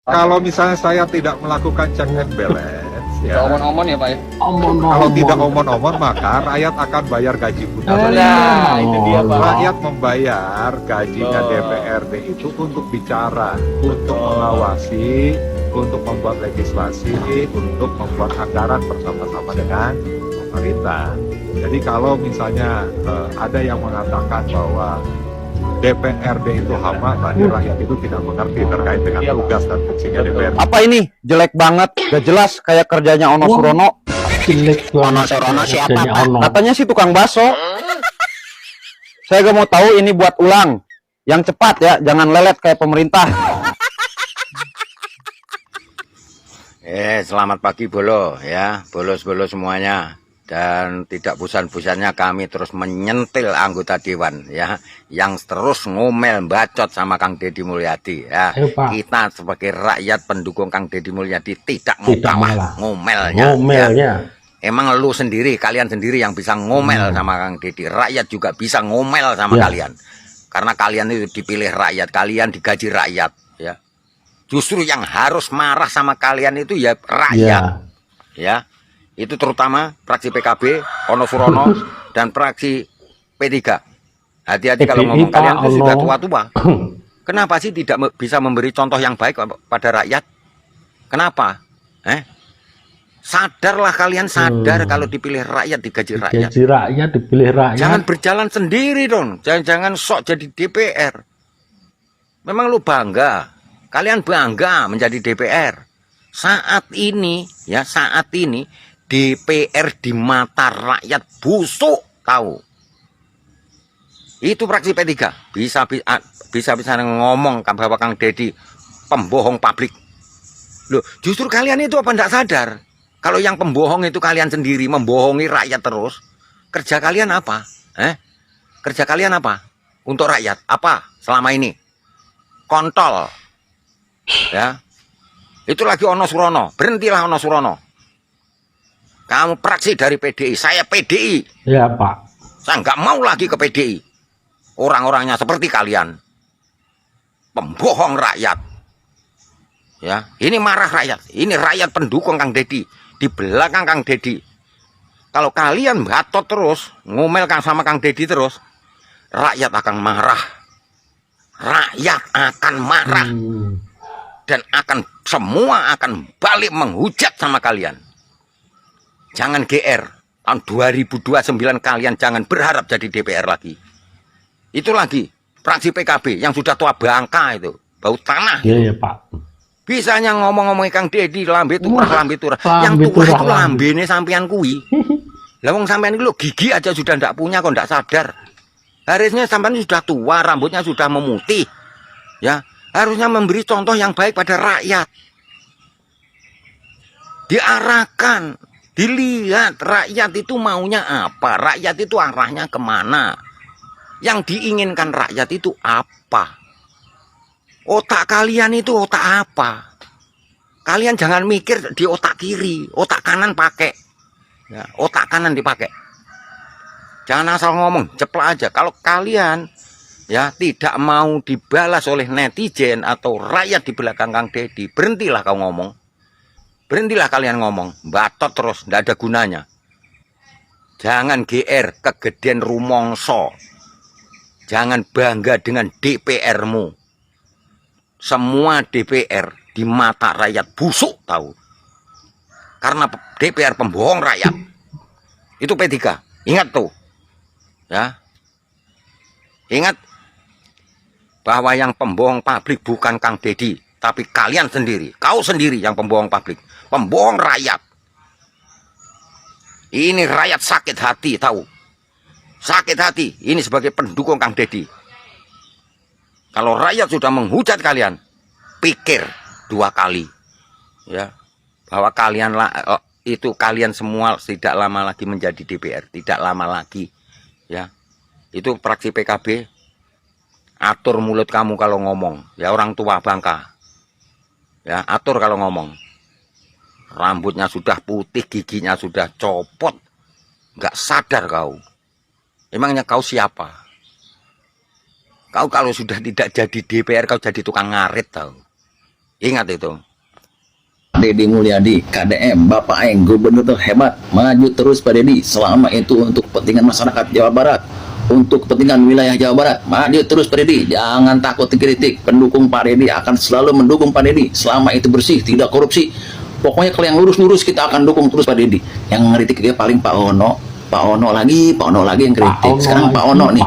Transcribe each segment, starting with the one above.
Kalau misalnya saya tidak melakukan check and balance, ya, Omon-omon ya Pak ya? kalau tidak omon-omon maka rakyat akan bayar gaji bulanan. Nah, itu dia Pak. Rakyat membayar gajinya DPRD itu untuk bicara, untuk mengawasi, untuk membuat legislasi, untuk membuat anggaran bersama-sama dengan pemerintah. Jadi kalau misalnya ada yang mengatakan bahwa DPRD itu hama, tadi rakyat itu tidak mengerti terkait dengan tugas dan fungsinya DPRD. Apa ini? Jelek banget, gak jelas kayak kerjanya Ono Surono. Jelek Ono banget. Surono siapa, Kerjanya Pak? Ono. Katanya sih tukang bakso. Saya gak mau tahu, ini buat ulang. Yang cepat ya, jangan lelet kayak pemerintah. Selamat pagi Bolo ya, bolos-bolos semuanya. Dan tidak bosan-bosannya kami terus menyentil anggota dewan ya, yang terus ngomel bacot sama Kang Deddy Mulyadi ya. Ayo, Pak. Kita sebagai rakyat pendukung Kang Deddy Mulyadi tidak mau kalah ngomelnya. Ngomelnya. Ya. Emang lu sendiri, kalian sendiri yang bisa ngomel sama Kang Deddy. Rakyat juga bisa ngomel sama kalian. Karena kalian itu dipilih rakyat, kalian digaji rakyat ya. Justru yang harus marah sama kalian itu ya rakyat. Ya. Itu terutama fraksi PKB, Ono Surono, dan fraksi P3. Hati-hati kalau ngomong, kalian itu sudah tua-tua. Kenapa sih tidak bisa memberi contoh yang baik pada rakyat? Kenapa? Sadarlah kalian, sadar kalau dipilih rakyat, digaji rakyat. Digaji rakyat, dipilih rakyat. Jangan berjalan sendiri dong. Jangan sok jadi DPR. Memang lu bangga. Kalian bangga menjadi DPR. Saat ini, ya saat ini, DPR di mata rakyat busuk, tahu? Itu fraksi P3 bisa ngomong bahwa Kang Deddy pembohong publik. Loh, justru kalian itu apa enggak sadar? Kalau yang pembohong itu kalian sendiri, membohongi rakyat terus. Kerja kalian apa? Kerja kalian apa? Untuk rakyat apa selama ini? Kontol. Ya. Itu lagi Ono Surono. Berhentilah Ono Surono. Kamu fraksi dari PDI, saya PDI. Ya Pak. Saya nggak mau lagi ke PDI. Orang-orangnya seperti kalian. Pembohong rakyat. Ya, ini marah rakyat. Ini rakyat pendukung Kang Deddy. Di belakang Kang Deddy. Kalau kalian batot terus, ngomel sama Kang Deddy terus, rakyat akan marah. Rakyat akan marah. Dan semua akan balik menghujat sama kalian. Jangan GR, tahun 2029 kalian jangan berharap jadi DPR lagi. Itu lagi, fraksi PKB yang sudah tua bangka itu, bau tanah. Iya ya Pak. Bisanya ngomong-ngomongin Kang Deddy, lambe turah. Yang tua itu lambene sampean kui. Lah wong sampean itu gigi aja sudah ndak punya kok ndak sadar. Harusnya sampean sudah tua, rambutnya sudah memutih. Ya, harusnya memberi contoh yang baik pada rakyat. Diarahkan. Dilihat rakyat itu maunya apa, rakyat itu arahnya kemana, yang diinginkan rakyat itu apa. Otak kalian itu otak apa? Kalian jangan mikir di otak kiri, otak kanan pakai, ya, otak kanan dipakai. Jangan asal ngomong, ceplak aja. Kalau kalian ya tidak mau dibalas oleh netizen atau rakyat di belakang Kang Deddy, berhentilah kau ngomong. Berhentilah kalian ngomong, batot terus, tidak ada gunanya. Jangan GR, kegedean rumongso. Jangan bangga dengan DPR-mu. Semua DPR di mata rakyat busuk, tahu. Karena DPR pembohong rakyat. Itu P3, ingat tuh. Ya. Ingat bahwa yang pembohong publik bukan Kang Deddy, tapi kalian sendiri, kau sendiri yang pembohong publik. Pembohong rakyat. Ini rakyat sakit hati, tahu? Sakit hati. Ini sebagai pendukung Kang Deddy. Kalau rakyat sudah menghujat kalian, pikir 2 kali. Ya, bahwa kalian semua tidak lama lagi menjadi DPR, tidak lama lagi. Ya, itu fraksi PKB. Atur mulut kamu kalau ngomong. Ya, orang tua bangka. Ya, atur kalau ngomong. Rambutnya sudah putih, giginya sudah copot. Nggak sadar kau. Emangnya kau siapa? Kau kalau sudah tidak jadi DPR, kau jadi tukang ngarit tahu. Ingat itu. Deddy Mulyadi, KDM, Bapak Aeng, Gubernur tuh hebat, maju terus Pak Deddy, selama itu untuk kepentingan masyarakat Jawa Barat, untuk kepentingan wilayah Jawa Barat, maju terus Pak Deddy, jangan takut dikritik, pendukung Pak Deddy akan selalu mendukung Pak Deddy, selama itu bersih, tidak korupsi, pokoknya kalau yang lurus-lurus kita akan dukung terus Pak Deddy. Yang ngeritik dia paling Pak Ono lagi yang kritik, sekarang Pak Ono nih,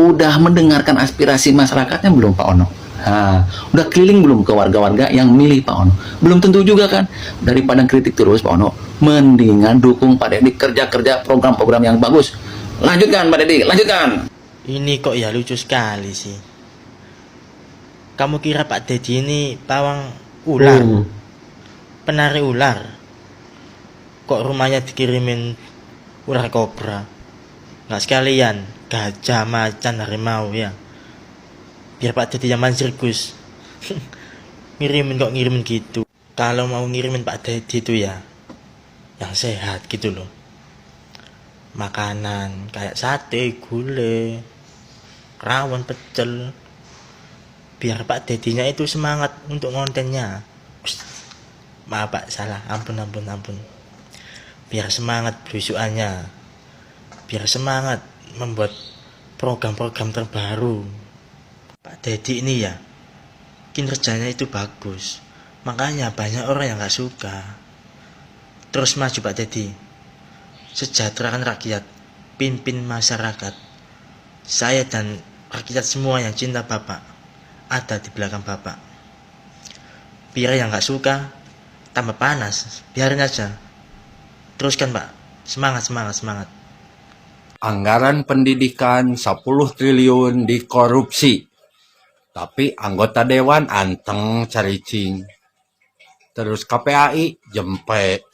udah mendengarkan aspirasi masyarakatnya belum Pak Ono? Nah, udah keliling belum ke warga-warga yang milih Pak Ono? Belum tentu juga kan. Daripada kritik terus Pak Ono, mendingan dukung Pak Deddy kerja-kerja program-program yang bagus. Lanjutkan Pak Deddy, lanjutkan. Ini kok ya lucu sekali sih. Kamu kira Pak Deddy ini pawang ular, penari ular? Kok rumahnya dikirimin ular kobra? Nggak sekalian gajah, macan, harimau ya? Biar Pak Deddy yang main sirkus. ngirimin gitu. Kalau mau ngirimin Pak Deddy itu ya yang sehat gitu loh. Makanan kayak sate, gulai, rawon, pecel. Biar Pak Dedinya itu semangat untuk kontennya. Maaf Pak, salah. Ampun. Biar semangat belusukannya. Biar semangat membuat program-program terbaru. Pak Deddy ini ya kinerjanya itu bagus, makanya banyak orang yang gak suka. Terus maju Pak Deddy, sejahterakan rakyat, pimpin masyarakat. Saya dan rakyat semua yang cinta Bapak ada di belakang Bapak. Biar yang gak suka tambah panas, biarin aja. Teruskan Pak, semangat. Anggaran pendidikan 10 triliun dikorupsi. Tapi anggota dewan anteng caricing. Terus KPAI jempe.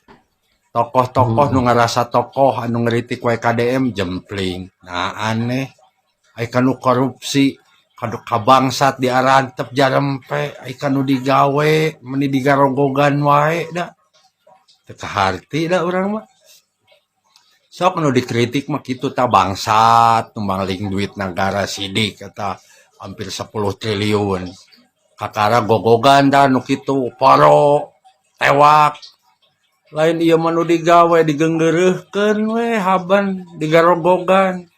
Tokoh-tokoh nu ngerasa tokoh anu ngeritik WKDM jempling. Nah aneh. Ai kanu korupsi. Kadu kabangsat diarantep jarempe. Ai kanu digawe. Meni digarogogan wae dah. Teka harti dah orang mah. Sok nu dikritik mah kitu ta bangsat. Tumbangling duit negara sidik kata. Hampir 10 triliun. Kakara gogogan dan nu kitu paro tewak. Lain ieu mah nu digawe digenggeureurkeun we haban digarogogan.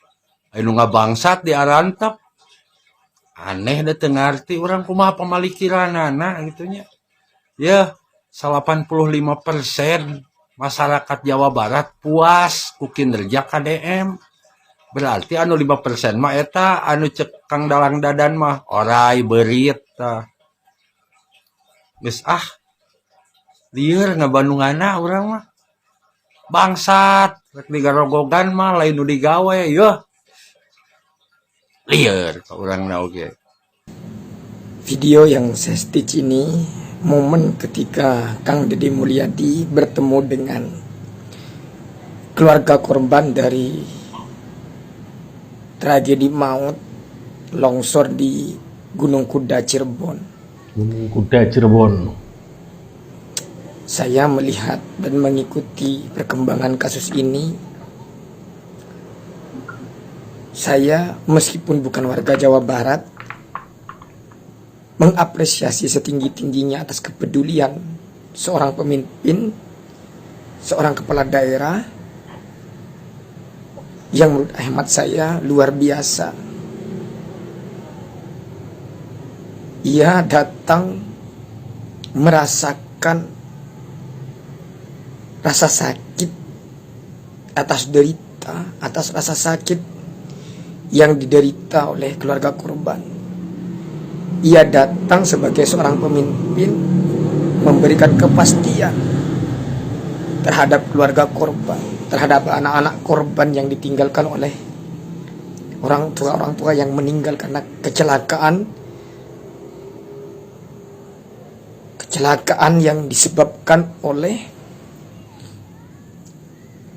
Anu ngabangsat diarantep. Aneh da teu ngarti urang kumaha pamalikiranana gitu nya. Ya, 85% masyarakat Jawa Barat puas ku kinerja KDM. Berarti anu 5% mah eta anu cek Kang Dalang Dadan mah orai beurit tah. Geus lieur ngabandungana urang mah. Bangsat rek digarogogan mah lain nu digawe yeuh. Lieur ka urangna oge. Video yang saya stitch ini momen ketika Kang Deddy Mulyadi bertemu dengan keluarga korban dari tragedi maut longsor di Gunung Kuda Cirebon. Saya melihat dan mengikuti perkembangan kasus ini. Saya meskipun bukan warga Jawa Barat mengapresiasi setinggi-tingginya atas kepedulian seorang pemimpin, seorang kepala daerah yang menurut hemat saya luar biasa. Ia datang merasakan rasa sakit atas rasa sakit yang diderita oleh keluarga korban. Ia datang sebagai seorang pemimpin memberikan kepastian terhadap keluarga korban, terhadap anak-anak korban yang ditinggalkan oleh orang tua yang meninggal karena kecelakaan yang disebabkan oleh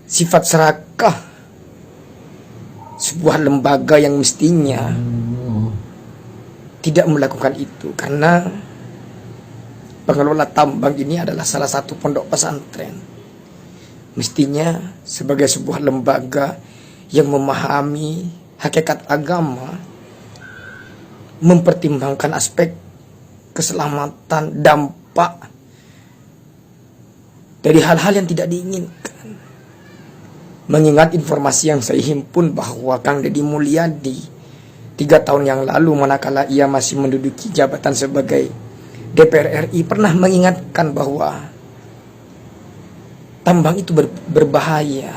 sifat serakah sebuah lembaga yang mestinya tidak melakukan itu, karena pengelola tambang ini adalah salah satu pondok pesantren. Mestinya sebagai sebuah lembaga yang memahami hakikat agama, mempertimbangkan aspek keselamatan, dampak dari hal-hal yang tidak diinginkan. Mengingat informasi yang saya himpun bahwa Kang Deddy Mulyadi 3 tahun yang lalu manakala ia masih menduduki jabatan sebagai DPR RI pernah mengingatkan bahwa tambang itu berbahaya,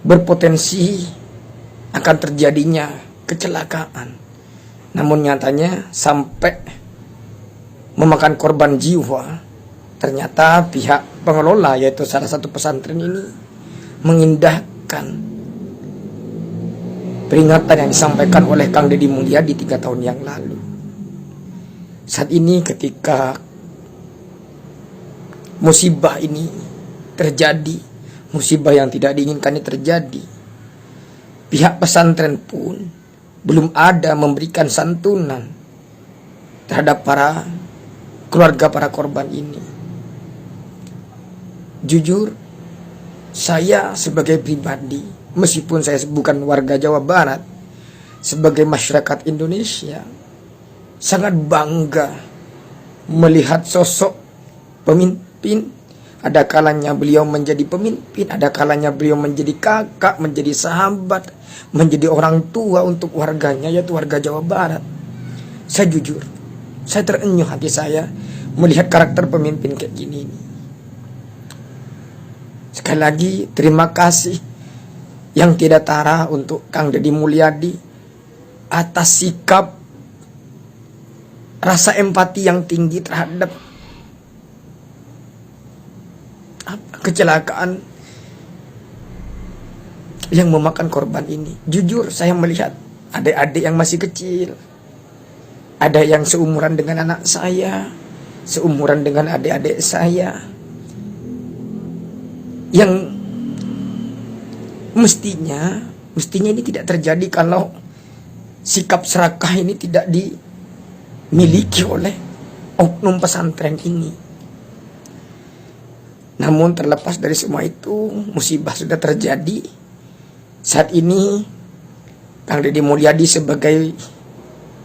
berpotensi akan terjadinya kecelakaan. Namun nyatanya sampai memakan korban jiwa. Ternyata pihak pengelola, yaitu salah satu pesantren ini, mengindahkan peringatan yang disampaikan oleh Kang Deddy Mulyadi 3 tahun yang lalu. Saat ini ketika musibah ini terjadi, musibah yang tidak diinginkan ini terjadi, pihak pesantren pun belum ada memberikan santunan terhadap keluarga para korban ini. Jujur, saya sebagai pribadi, meskipun saya bukan warga Jawa Barat, sebagai masyarakat Indonesia, sangat bangga melihat sosok pemimpin. Ada kalanya beliau menjadi pemimpin, ada kalanya beliau menjadi kakak, menjadi sahabat, menjadi orang tua untuk warganya, yaitu warga Jawa Barat. Saya jujur, saya terenyuh hati saya melihat karakter pemimpin kayak gini. Sekali lagi terima kasih yang tidak tara untuk Kang Deddy Mulyadi atas sikap rasa empati yang tinggi terhadap kecelakaan yang memakan korban ini. Jujur saya melihat adik-adik yang masih kecil, ada yang seumuran dengan anak saya, seumuran dengan adik-adik saya, yang mestinya ini tidak terjadi kalau sikap serakah ini tidak dimiliki oleh oknum pesantren ini. Namun terlepas dari semua itu, musibah sudah terjadi. Saat ini Kang Deddy Mulyadi sebagai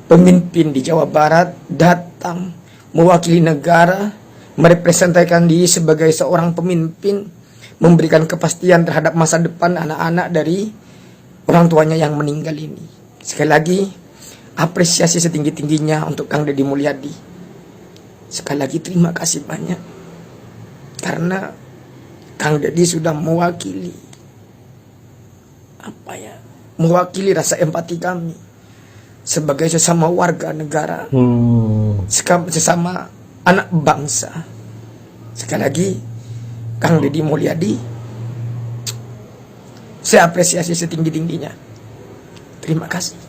pemimpin di Jawa Barat datang mewakili negara, merepresentasikan diri sebagai seorang pemimpin, memberikan kepastian terhadap masa depan anak-anak dari orang tuanya yang meninggal ini. Sekali lagi, apresiasi setinggi-tingginya untuk Kang Deddy Mulyadi. Sekali lagi terima kasih banyak. Karena Kang Deddy sudah mewakili mewakili rasa empati kami sebagai sesama warga negara, sesama anak bangsa. Sekali lagi, Kang Deddy Mulyadi, saya apresiasi setinggi-tingginya. Terima kasih.